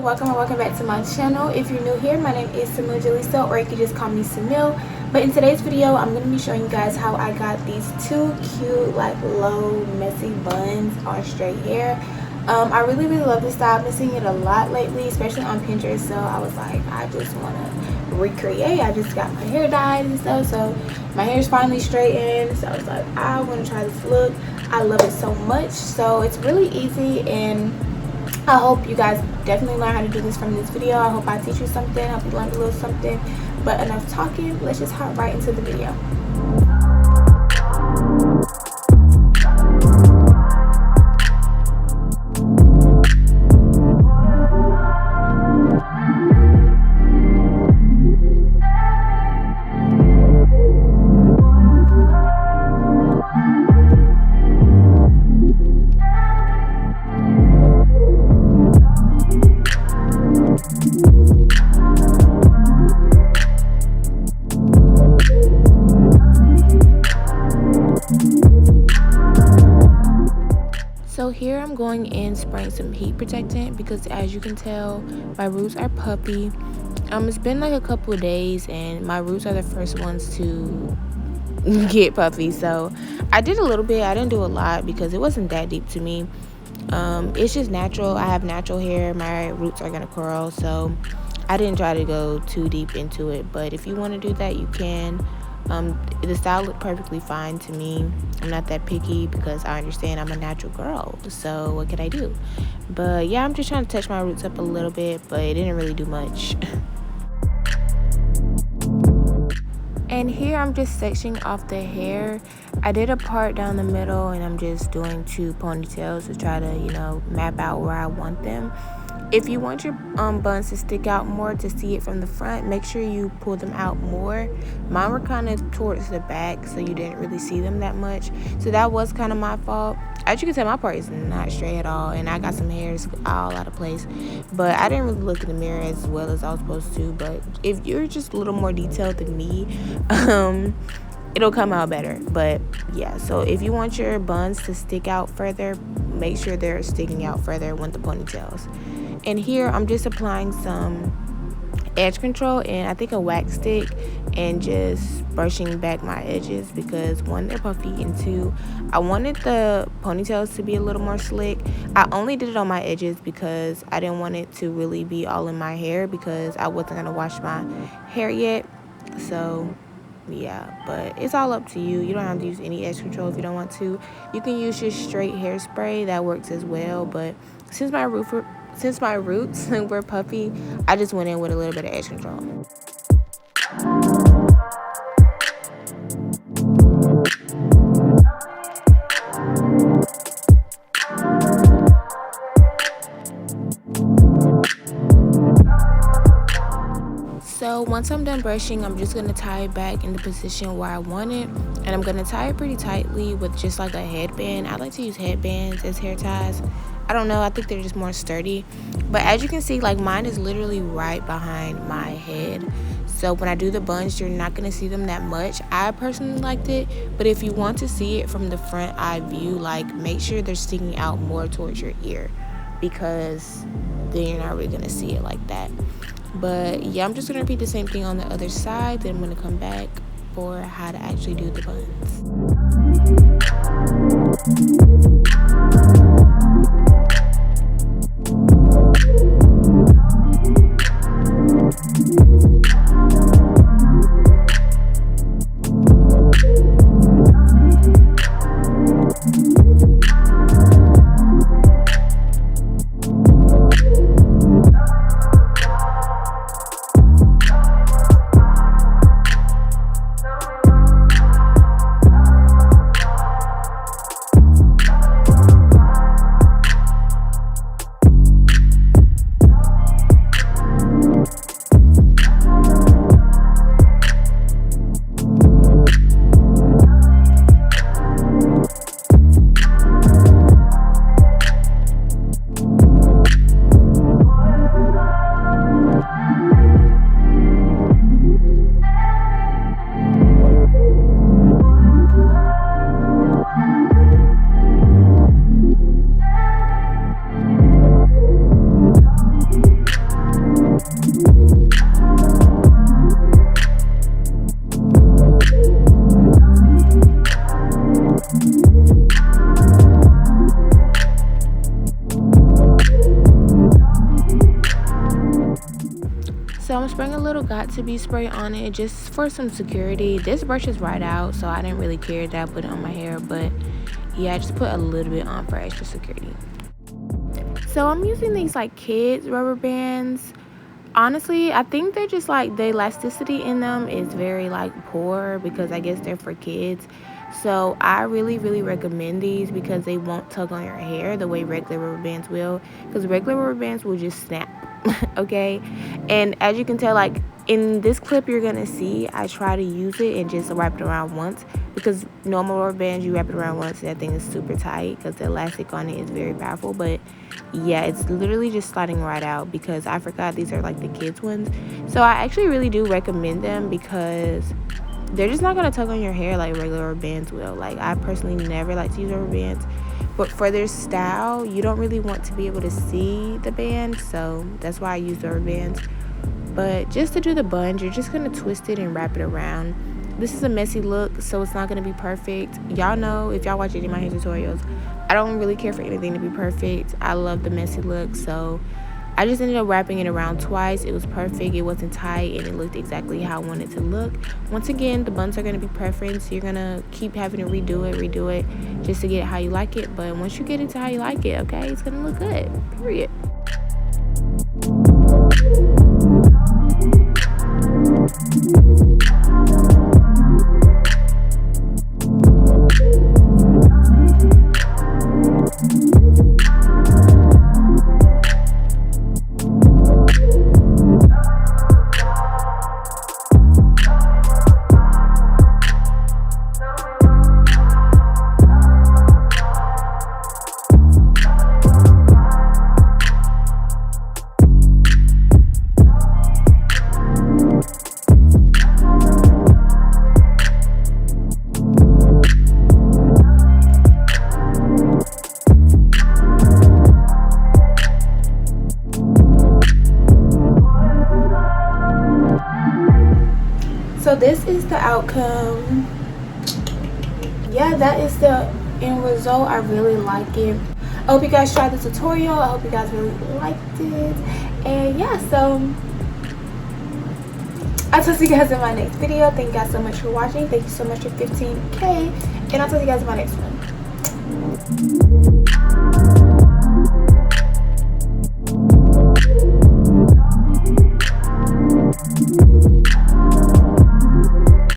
welcome and welcome back to my channel. If you're new here, my name is Samil Jalisa, or you can just call me Samil. But in today's video, I'm going to be showing you guys how I got these two cute, like low, messy buns on straight hair. I really love this style. I've been seeing it a lot lately, especially on Pinterest. So I was like, I just want to recreate. I just got my hair dyed and stuff, so my hair is finally straightened. So I was like, I want to try this look. I love it so much. So it's really easy, and I hope you guys definitely learn how to do this from this video. I hope I teach you something. I hope you learn a little something. But enough talking, let's just hop right into the video. So here I'm going in spraying some heat protectant because, as you can tell, my roots are puffy. It's been like a couple of days and my roots are the first ones to get puffy. So I did a little bit. I didn't do a lot because it wasn't that deep to me. It's just natural. I have natural hair. My roots are gonna curl, so I didn't try to go too deep into it. But if you want to do that, you can. The style looked perfectly fine to me. I'm not that picky because I understand I'm a natural girl, so what can I do? But yeah, I'm just trying to touch my roots up a little bit, but it didn't really do much. And here I'm just sectioning off the hair. I did a part down the middle, and I'm just doing two ponytails to try to, map out where I want them. If you want your buns to stick out more to see it from the front, make sure you pull them out more. Mine were kind of towards the back, so you didn't really see them that much. So that was kind of my fault. As you can tell, my part is not straight at all, and I got some hairs all out of place. But I didn't really look in the mirror as well as I was supposed to. But if you're just a little more detailed than me, it'll come out better. But yeah, so if you want your buns to stick out further, make sure they're sticking out further with the ponytails. And here I'm just applying some edge control and I think a wax stick, and just brushing back my edges because one, they're puffy, and two, I wanted the ponytails to be a little more slick. I only did it on my edges because I didn't want it to really be all in my hair because I wasn't going to wash my hair yet. So yeah, but it's all up to you. You don't have to use any edge control if you don't want to. You can use just straight hairspray, that works as well. But since my roots were puffy, I just went in with a little bit of edge control. So once I'm done brushing, I'm just going to tie it back in the position where I want it. And I'm going to tie it pretty tightly with just like a headband. I like to use headbands as hair ties. I don't know, I think they're just more sturdy. But as you can see, like, mine is literally right behind my head. So when I do the buns, you're not going to see them that much. I personally liked it. But if you want to see it from the front eye view, like, make sure they're sticking out more towards your ear, because then you're not really going to see it like that. But yeah, I'm just going to repeat the same thing on the other side. Then I'm going to come back for how to actually do the buns. I'm spraying a little got to be spray on it just for some security. This brush is right out, so I didn't really care that I put it on my hair, but yeah, I just put a little bit on for extra security. So I'm using these like kids rubber bands. Honestly, I think they're just like the elasticity in them is very like poor because I guess they're for kids. So I really recommend these because they won't tug on your hair the way regular rubber bands will, because regular rubber bands will just snap. Okay, and as you can tell, like in this clip you're gonna see I try to use it and just wrap it around once, because normal rubber bands you wrap it around once and that thing is super tight because the elastic on it is very powerful. But yeah, it's literally just sliding right out because I forgot these are like the kids ones. So I actually really do recommend them because they're just not gonna tug on your hair like regular rubber bands will. Like I personally never like to use rubber bands, but for their style you don't really want to be able to see the band, so that's why I use rubber bands. But just to do the bun, you're just gonna twist it and wrap it around. This is a messy look, so it's not gonna be perfect. Y'all know, if y'all watch any of my hair tutorials, I don't really care for anything to be perfect. I love the messy look, so I just ended up wrapping it around twice. It was perfect, it wasn't tight, and it looked exactly how I wanted it to look. Once again, the buns are gonna be preference. You're gonna keep having to redo it just to get it how you like it. But once you get it to how you like it, okay, it's gonna look good, period. So this is the outcome. Yeah, that is the end result. I really like it. I hope you guys tried the tutorial. I hope you guys really liked it. And yeah, so I'll talk to you guys in my next video. Thank you guys so much for watching. Thank you so much for 15K. And I'll talk to you guys in my next one.